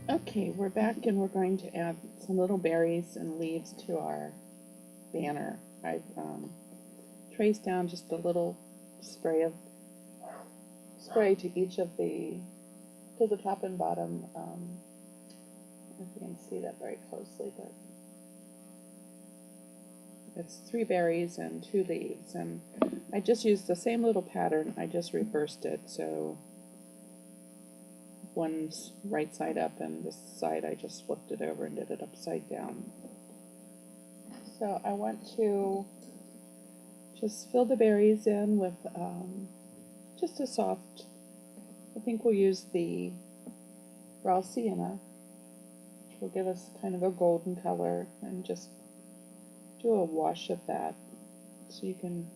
Okay, we're back and we're going to add some little berries and leaves to our banner. I've traced down just a little spray to each of to the top and bottom. If you can see that very closely, but it's 3 berries and 2 leaves, and I just used the same little pattern. I just reversed it, so one's right side up and this side I just flipped it over and did it upside down. So I want to just fill the berries in with just a soft, I think we'll use the raw sienna, which will give us kind of a golden color, and just do a wash of that. So I'm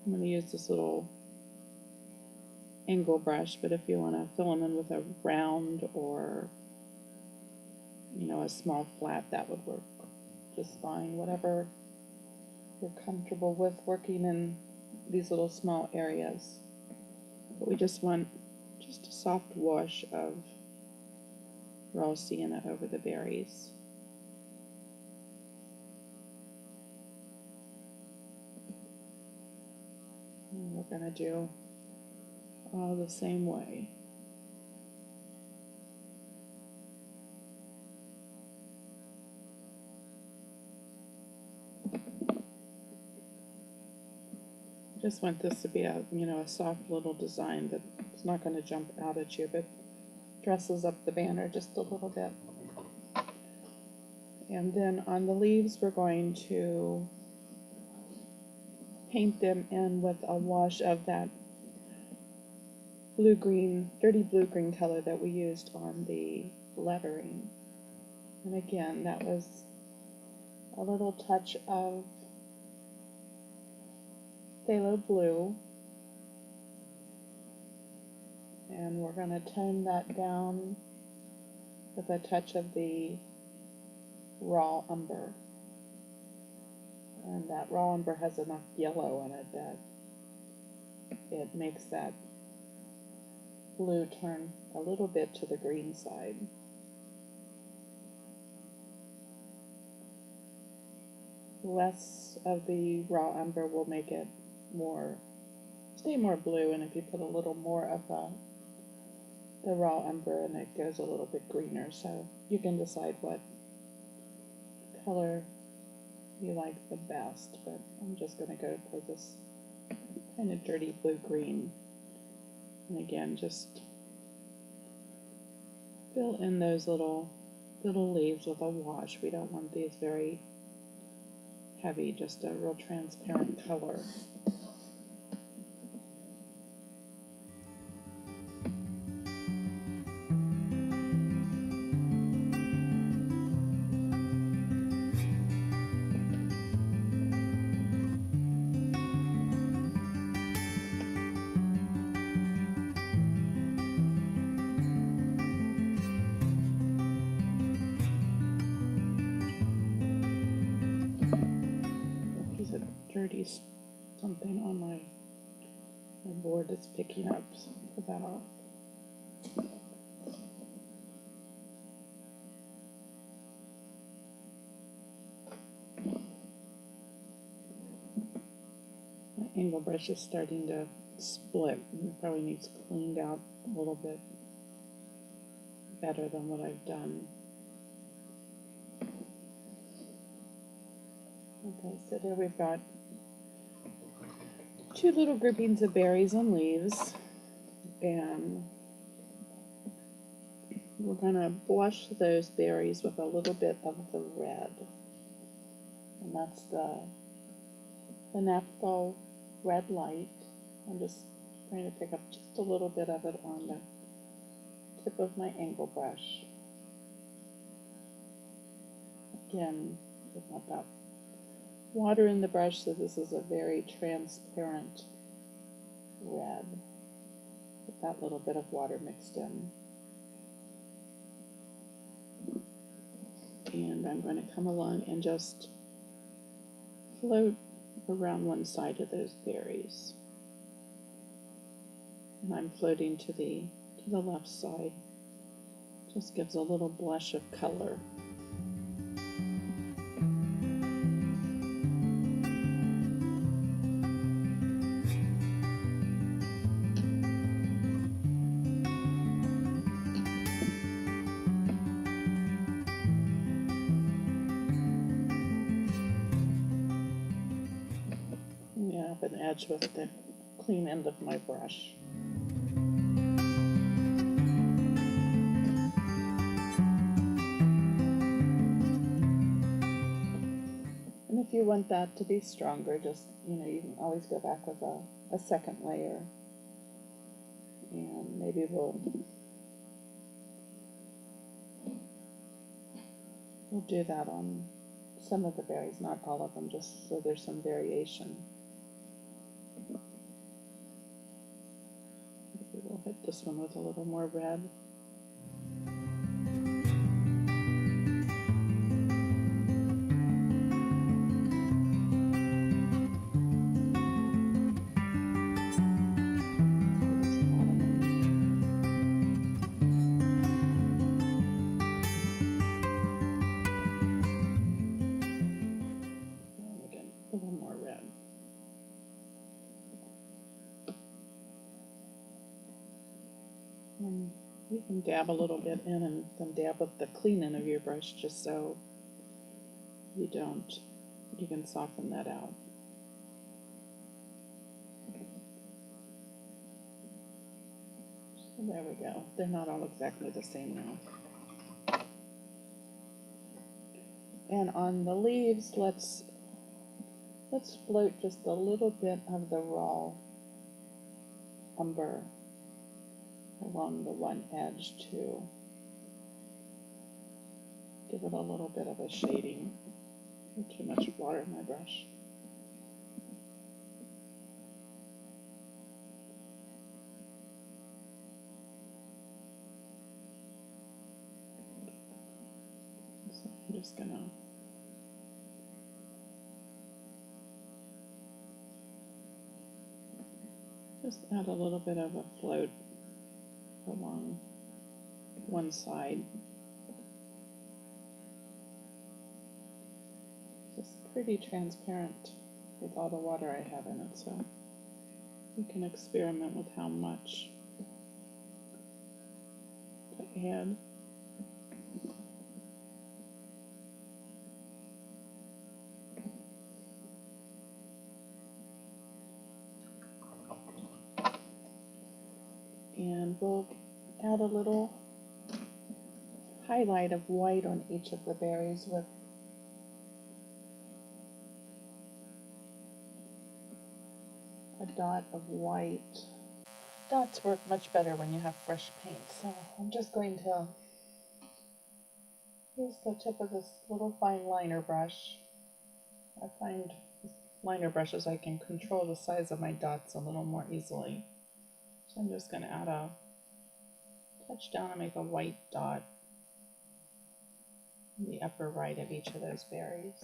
going to use this little angle brush, but if you want to fill them in with a round or a small flat, that would work just fine. Whatever you're comfortable with working in these little small areas. But we just want just a soft wash of raw sienna over the berries. And we're going to do all the same way. Just want this to be a soft little design that's not going to jump out at you, but dresses up the banner just a little bit. And then on the leaves, we're going to paint them in with a wash of that dirty blue-green color that we used on the lettering. And again, that was a little touch of phthalo blue. And we're going to tone that down with a touch of the raw umber. And that raw umber has enough yellow in it that it makes that blue turn a little bit to the green side. Less of the raw umber will make it stay more blue, and if you put a little more of the raw umber in, it goes a little bit greener. So you can decide what color you like the best, but I'm just going to go for this kind of dirty blue-green. And again, just fill in those little leaves with a wash. We don't want these very heavy, just a real transparent color. Dirty something on my board that's picking up, so put that off. My angle brush is starting to split, and it probably needs cleaned out a little bit better than what I've done. Okay, so there we've got 2 little groupings of berries and leaves, and we're going to wash those berries with a little bit of the red, and that's the Naphthol Red Light. I'm just going to pick up just a little bit of it on the tip of my angle brush. Again, there's not that water in the brush, so this is a very transparent red with that little bit of water mixed in. And I'm going to come along and just float around one side of those berries. And I'm floating to the left side, Just gives a little blush of color. Yeah, up an edge with the clean end of my brush. And if you want that to be stronger, just, you can always go back with a second layer. And maybe we'll do that on some of the berries, not all of them, just so there's some variation. Maybe we'll hit this one with a little more red. A little more red. And you can dab a little bit in and then dab with the clean end of your brush just so you can soften that out. So there we go. They're not all exactly the same now. And on the leaves, let's float just a little bit of the raw umber along the one edge to give it a little bit of a shading. Too much water in my brush. So I'm just gonna add a little bit of a float along one side. Just pretty transparent with all the water I have in it, so you can experiment with how much to add. And we'll add a little highlight of white on each of the berries with a dot of white. Dots work much better when you have fresh paint, so I'm just going to use the tip of this little fine liner brush. I find with liner brushes I can control the size of my dots a little more easily. So I'm just going to add a touch down and make a white dot in the upper right of each of those berries.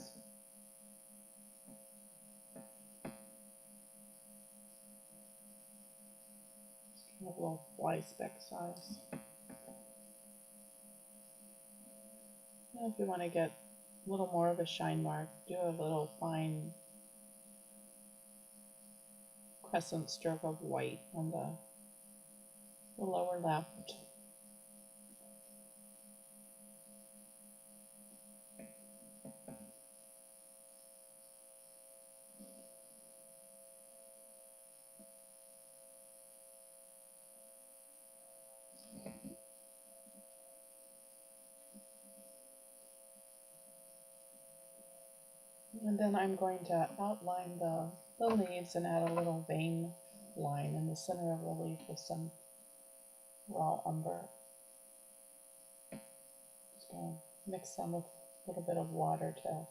Just kind of a little fly speck size. Now if you want to get a little more of a shine mark, do a little fine crescent stroke of white on the lower left. And then I'm going to outline the leaves and add a little vein line in the center of the leaf with some raw umber. Just going to mix some with a little bit of water to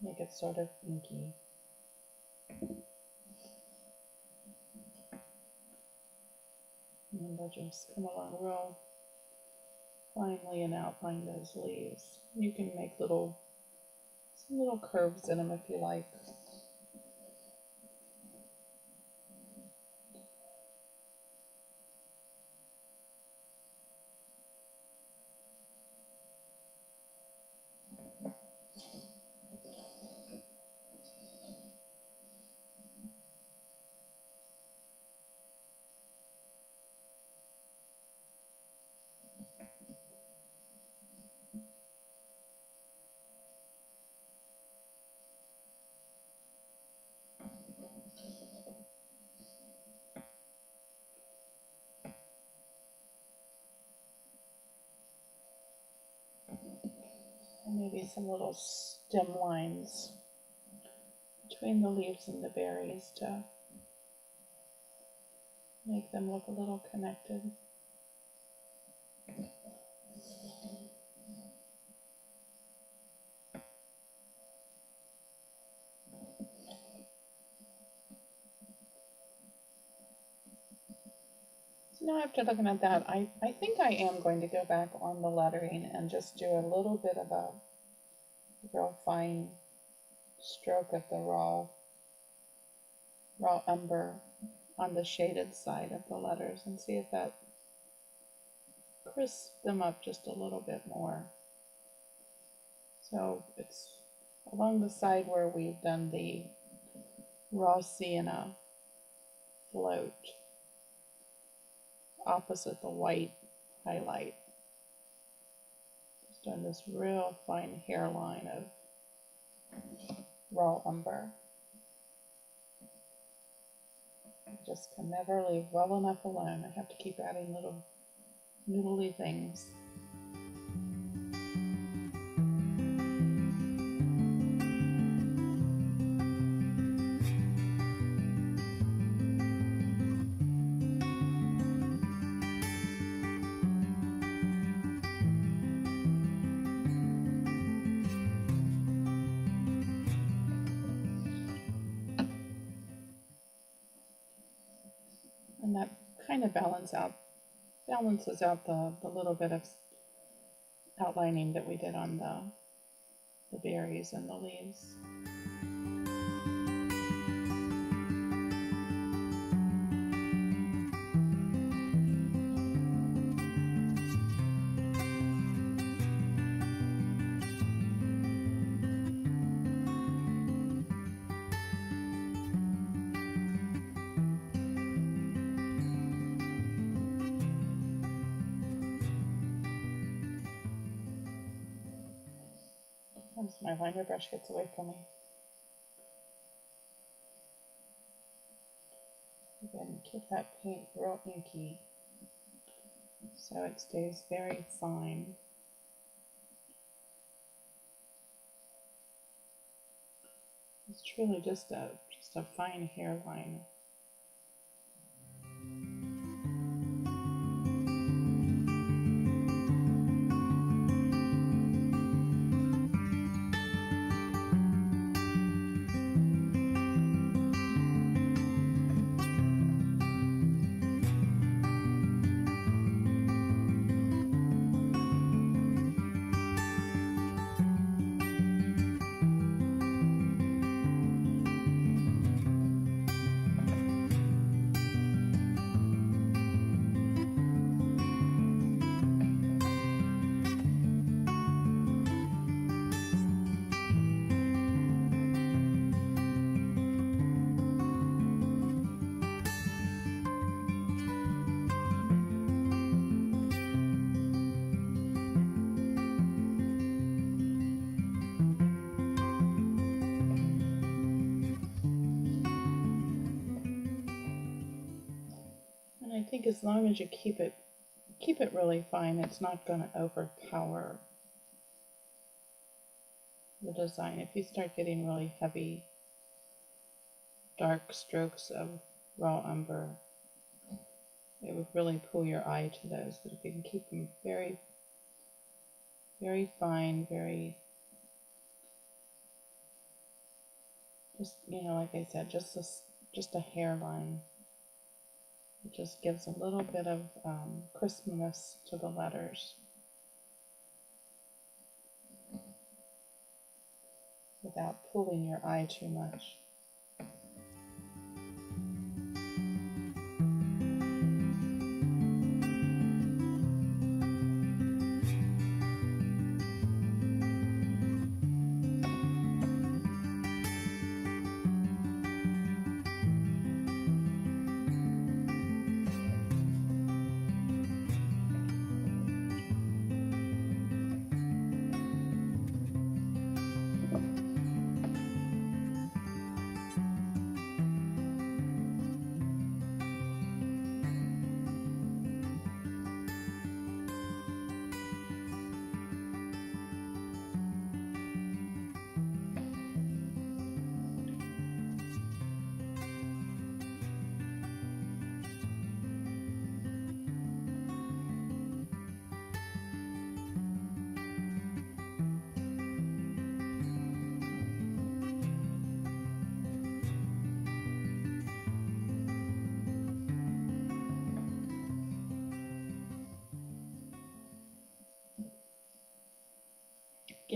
make it sort of inky. And I'll just come along real finely and outline those leaves. You can make some little curves in them if you like. maybe some little stem lines between the leaves and the berries to make them look a little connected. So now after looking at that, I think I am going to go back on the lettering and just do a little bit of a real fine stroke of the raw umber on the shaded side of the letters and see if that crisps them up just a little bit more. So it's along the side where we've done the raw sienna float opposite the white highlight. Just doing this real fine hairline of raw umber. I just can never leave well enough alone. I have to keep adding little noodly things. And that kind of balances out the little bit of outlining that we did on the berries and the leaves. Sometimes my liner brush gets away from me. Again, keep that paint real inky so it stays very fine. It's truly just a fine hairline. I think as long as you keep it really fine, it's not going to overpower the design. If you start getting really heavy, dark strokes of raw umber, it would really pull your eye to those. But if you can keep them very, very fine, very, just, like I said, just a hairline. It just gives a little bit of crispness to the letters without pulling your eye too much.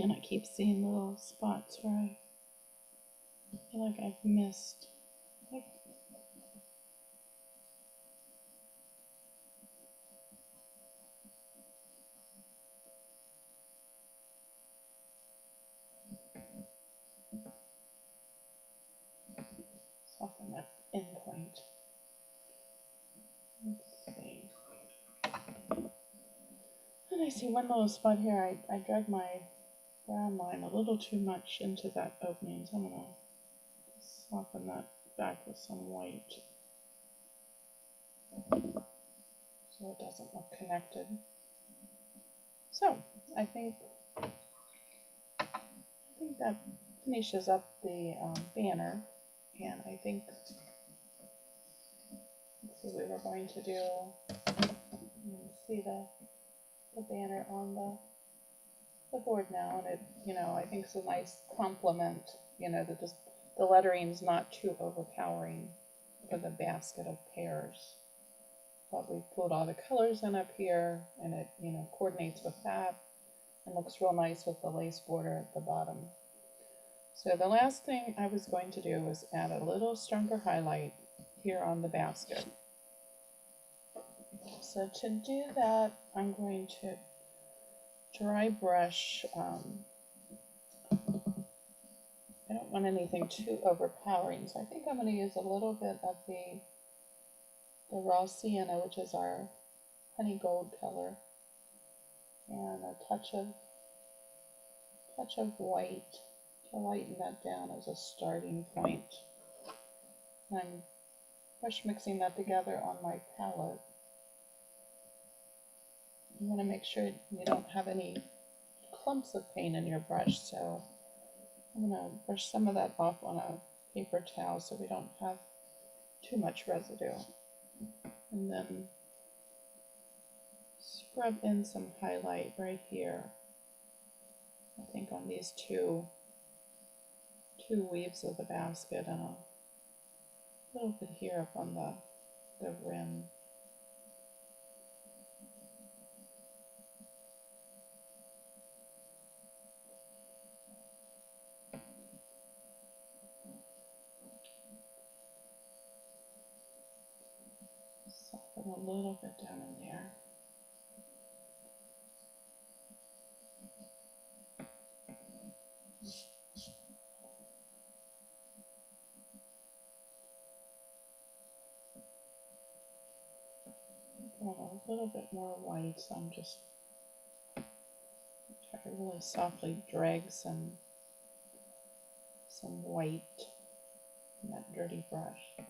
And I keep seeing little spots where I feel like I've missed. Like, soften that end point. Let's see. And I see one little spot here. I drag my brown line a little too much into that opening, so I'm going to soften that back with some white so it doesn't look connected. So I think that finishes up the banner, and I think, let's see, we were going to do, you can see the banner on the board now, and it, you know, I think it's a nice complement, you know, that just the lettering's not too overpowering for the basket of pears. But we've pulled all the colors in up here, and it, you know, coordinates with that and looks real nice with the lace border at the bottom. So the last thing I was going to do was add a little stronger highlight here on the basket. So to do that, I'm going to dry brush. I don't want anything too overpowering, so I think I'm going to use a little bit of the raw sienna, which is our honey gold color, and a touch of white to lighten that down as a starting point. And I'm brush mixing that together on my palette. You want to make sure you don't have any clumps of paint in your brush, so I'm going to brush some of that off on a paper towel so we don't have too much residue. And then scrub in some highlight right here, I think on these two weaves of the basket, and a little bit here up on the rim. Soften a little bit down in there. A little bit more white, so I'm just try to really softly drag some white in that dirty brush.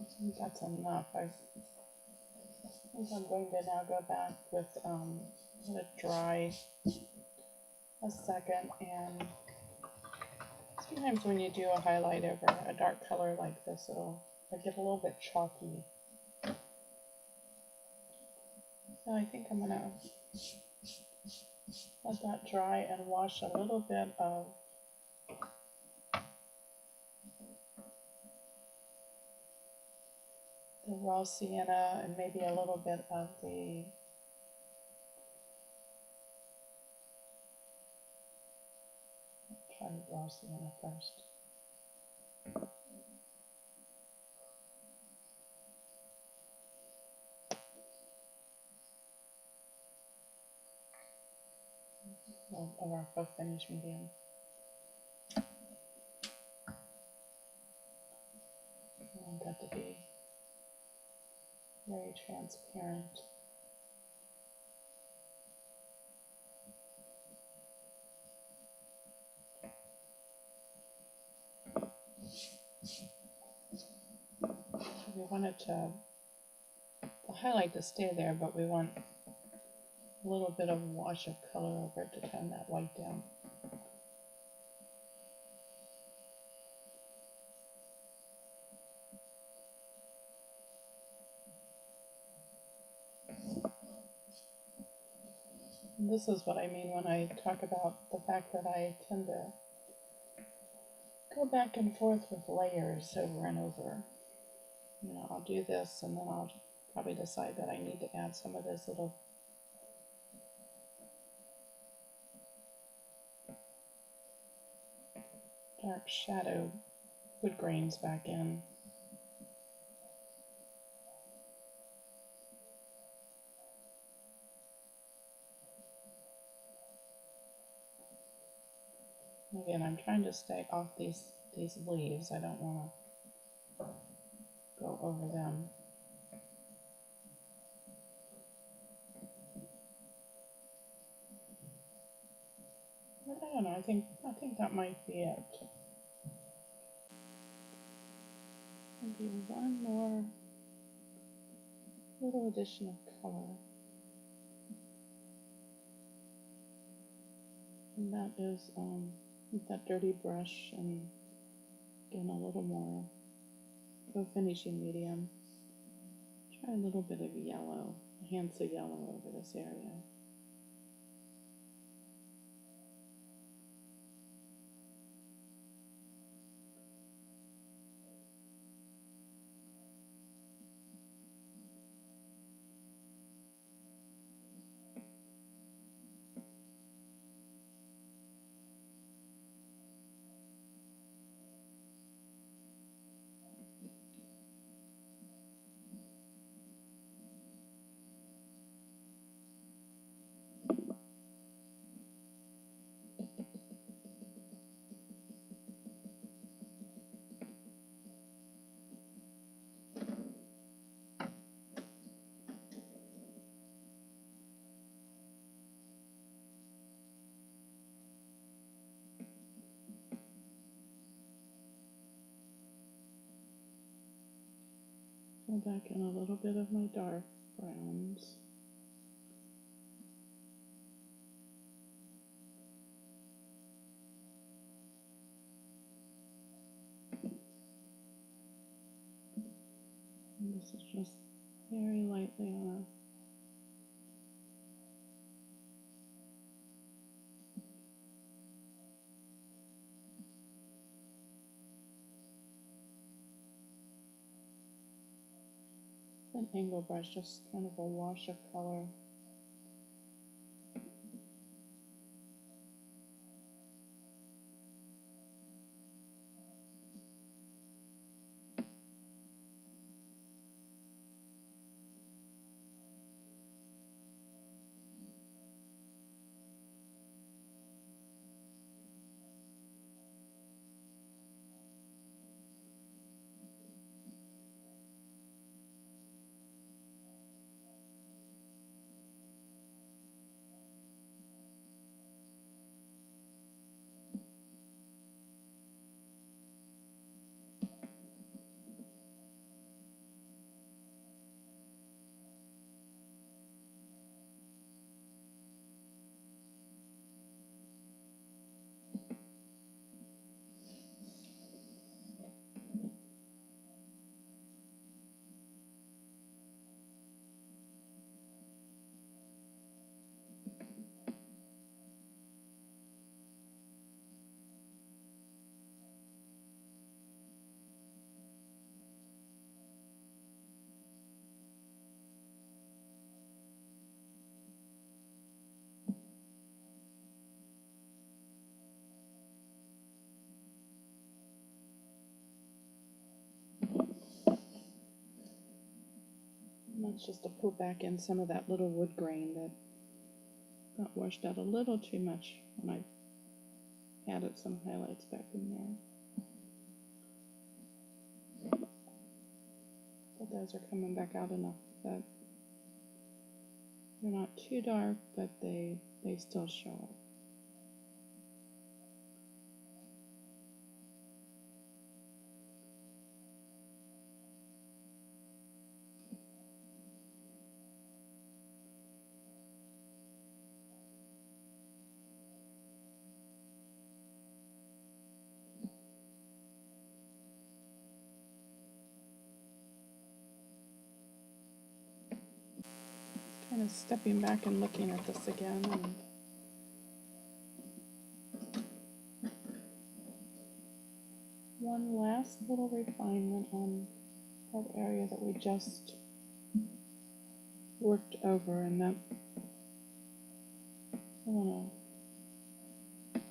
I think that's enough. I think I'm going to now go back with let it dry a second, and sometimes when you do a highlight over a dark color like this, it'll get a little bit chalky. So I think I'm gonna let that dry and wash a little bit of the raw sienna and maybe a little bit of the try raw sienna first. Of our faux finish medium. I want that to be very transparent. We want it to, the highlight to stay there, but we want a little bit of wash of color over it to tone that white down. And this is what I mean when I talk about the fact that I tend to go back and forth with layers over and over. You know, I'll do this and then I'll probably decide that I need to add some of this little dark shadow wood grains back in. Again, I'm trying to stay off these leaves. I don't want to go over them. But I don't know. I think that might be it. Maybe one more little addition of color, and that is with that dirty brush, and again a little more of a finishing medium. Try a little bit of yellow, a hint of yellow over this area. Go back in a little bit of my dark browns. And this is just very lightly on an angle brush, just kind of a wash of color. And that's just to pull back in some of that little wood grain that got washed out a little too much when I added some highlights back in there. But those are coming back out enough that they're not too dark, but they still show up. Kind stepping back and looking at this again, and one last little refinement on that area that we just worked over, and that I want to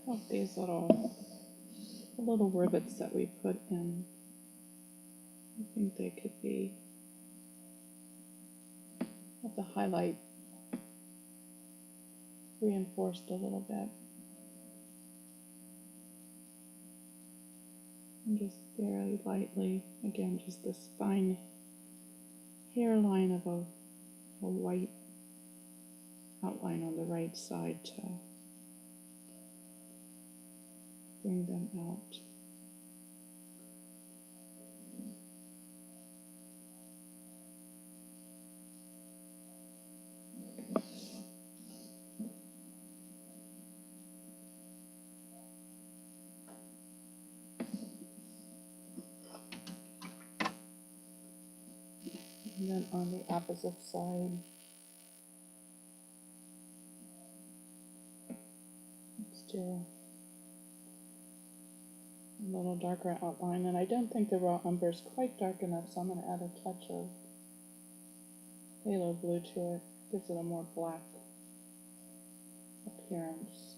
help these little rivets that we put in. I think they could be have the highlight reinforced a little bit. And just very lightly, again, just this fine hairline of a white outline on the right side to bring them out. And then on the opposite side, let's do a little darker outline. And I don't think the raw umber is quite dark enough, so I'm going to add a touch of phthalo blue to it. Gives it a more black appearance.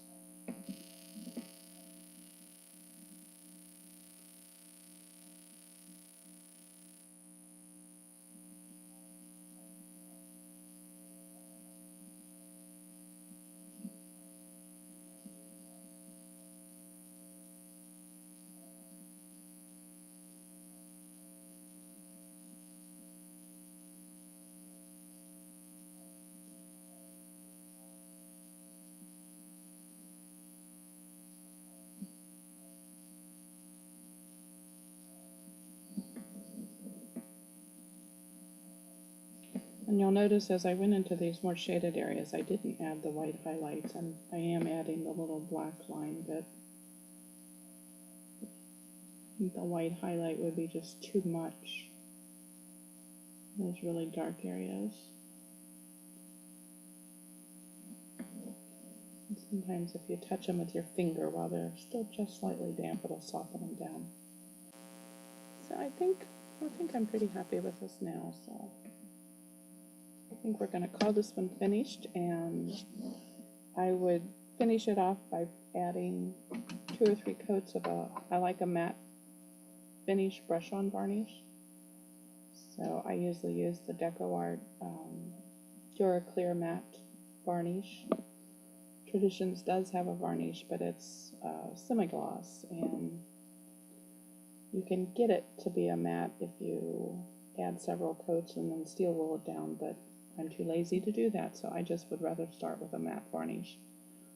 And you'll notice as I went into these more shaded areas, I didn't add the white highlights, and I am adding the little black line, but I think the white highlight would be just too much in those really dark areas. And sometimes if you touch them with your finger while they're still just slightly damp, it'll soften them down. So I think I'm pretty happy with this now, so I think we're going to call this one finished, and I would finish it off by adding 2 or 3 coats of I like a matte finish brush-on varnish. So I usually use the DecoArt Dura Clear Matte Varnish. Traditions does have a varnish, but it's semi-gloss, and you can get it to be a matte if you add several coats and then steel wool it down, but I'm too lazy to do that, so I just would rather start with a matte varnish.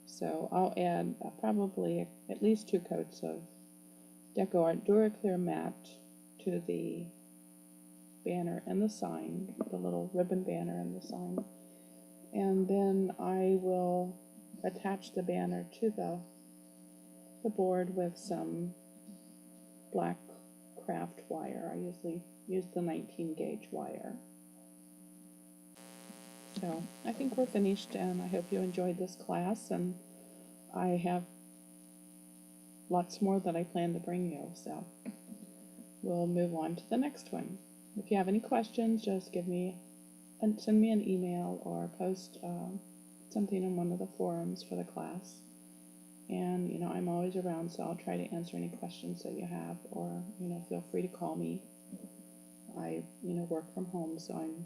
So I'll add probably at least 2 coats of DecoArt Dura Clear Matte to the banner and the sign, the little ribbon banner and the sign. And then I will attach the banner to the board with some black craft wire. I usually use the 19 gauge wire. So I think we're finished, and I hope you enjoyed this class, and I have lots more that I plan to bring you, so we'll move on to the next one. If you have any questions, just send me an email or post something in one of the forums for the class. And, I'm always around, so I'll try to answer any questions that you have, or, feel free to call me. I, work from home, so I'm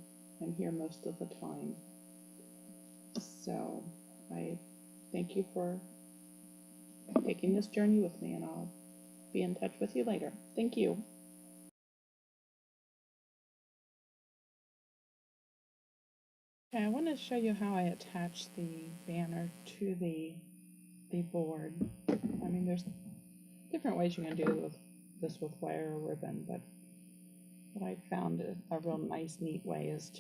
here most of the time. So I thank you for taking this journey with me, and I'll be in touch with you later. Thank you. Okay, I want to show you how I attach the banner to the board. I mean, there's different ways you can do this with wire or ribbon, but what I found a real nice, neat way is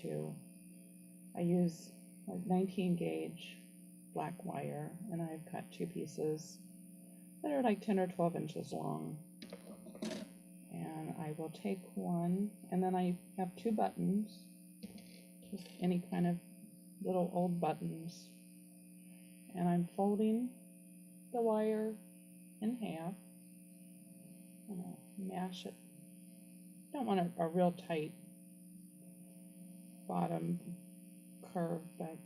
I use a 19 gauge black wire, and I've cut 2 pieces that are like 10 or 12 inches long. And I will take one, and then I have 2 buttons, just any kind of little old buttons, and I'm folding the wire in half. I'm going to mash it. Don't want a real tight bottom curve, but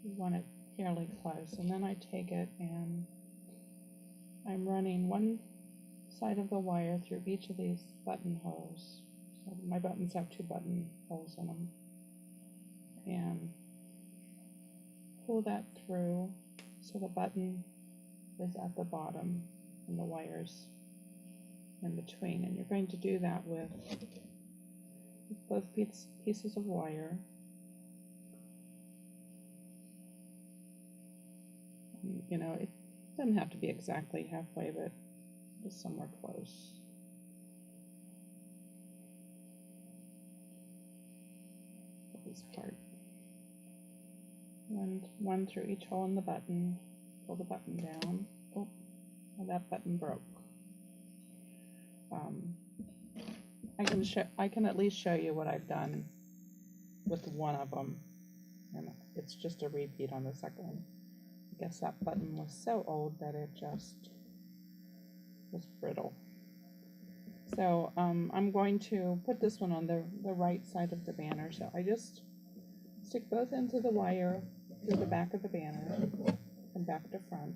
you want it fairly close. And then I take it and I'm running one side of the wire through each of these buttonholes. So my buttons have 2 buttonholes in them. And pull that through so the button is at the bottom and the wire's in between. And you're going to do that with both pieces of wire. You know, it doesn't have to be exactly halfway, but just somewhere close. This part. Run one through each hole in the button. Pull the button down. Oh, well, that button broke. I can at least show you what I've done with one of them, and it's just a repeat on the second one. I guess that button was so old that it just was brittle. So I'm going to put this one on the right side of the banner. So I just stick both ends of the wire through the back of the banner from back to front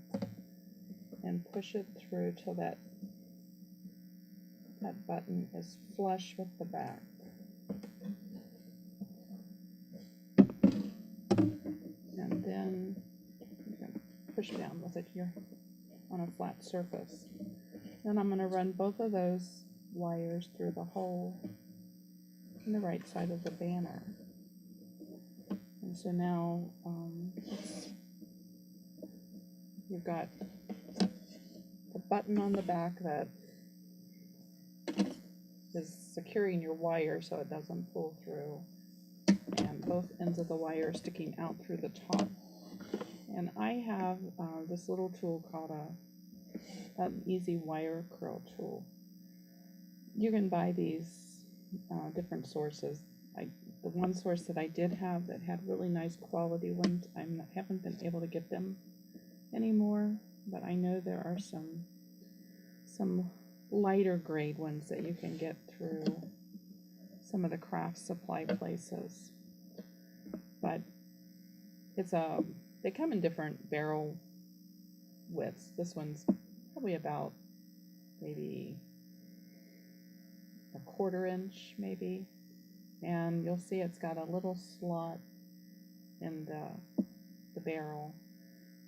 and push it through till that button is flush with the back. And then you can push down with it here on a flat surface. Then I'm going to run both of those wires through the hole in the right side of the banner. And so now you've got the button on the back that is securing your wire so it doesn't pull through, and both ends of the wire sticking out through the top. And I have this little tool called an easy wire curl tool. You can buy these different sources. The one source that I did have that had really nice quality ones, I haven't been able to get them anymore, but I know there are some lighter grade ones that you can get through some of the craft supply places. But they come in different barrel widths. This one's probably about maybe a 1/4 inch maybe, and you'll see it's got a little slot in the barrel,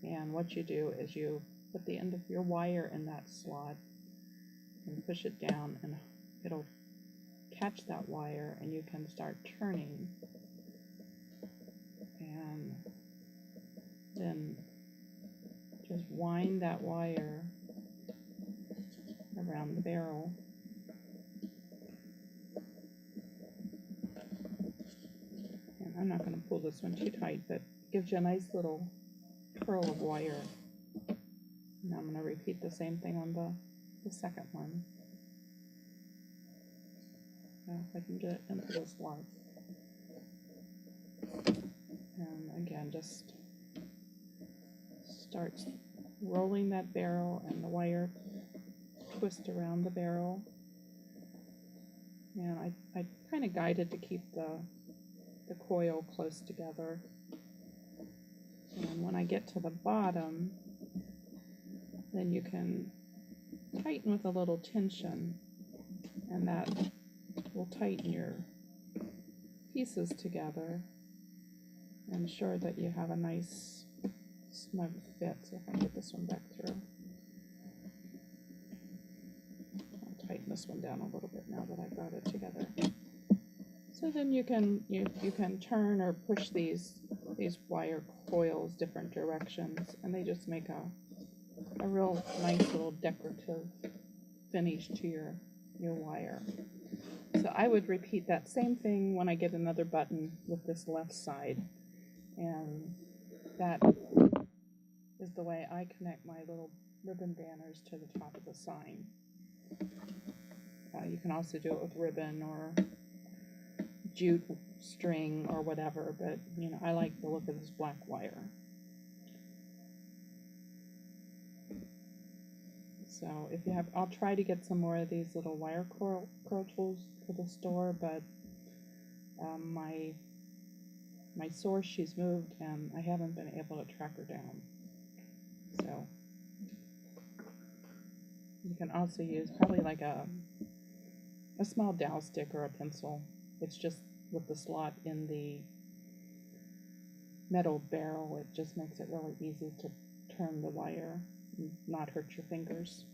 and what you do is you put the end of your wire in that slot and push it down, and it'll catch that wire, and you can start turning, and then just wind that wire around the barrel. And I'm not going to pull this one too tight, but it gives you a nice little curl of wire. Now I'm going to repeat the same thing on the second one. Now if I can get it into the slot. And again, just start rolling that barrel, and the wire twist around the barrel. And I kind of guide it to keep the coil close together. And when I get to the bottom, then you can tighten with a little tension, and that will tighten your pieces together and ensure that you have a nice snug fit. So if I get this one back through, I'll tighten this one down a little bit now that I've got it together. So then you can turn or push these wire coils different directions, and they just make a real nice little decorative finish to your wire. So I would repeat that same thing when I get another button with this left side, and that is the way I connect my little ribbon banners to the top of the sign. You can also do it with ribbon or jute string or whatever, but you know, I like the look of this black wire. So if you have, I'll try to get some more of these little wire curl tools for the store, but my source, she's moved, and I haven't been able to track her down. So you can also use probably like a small dowel stick or a pencil. It's just with the slot in the metal barrel, it just makes it really easy to turn the wire and not hurt your fingers.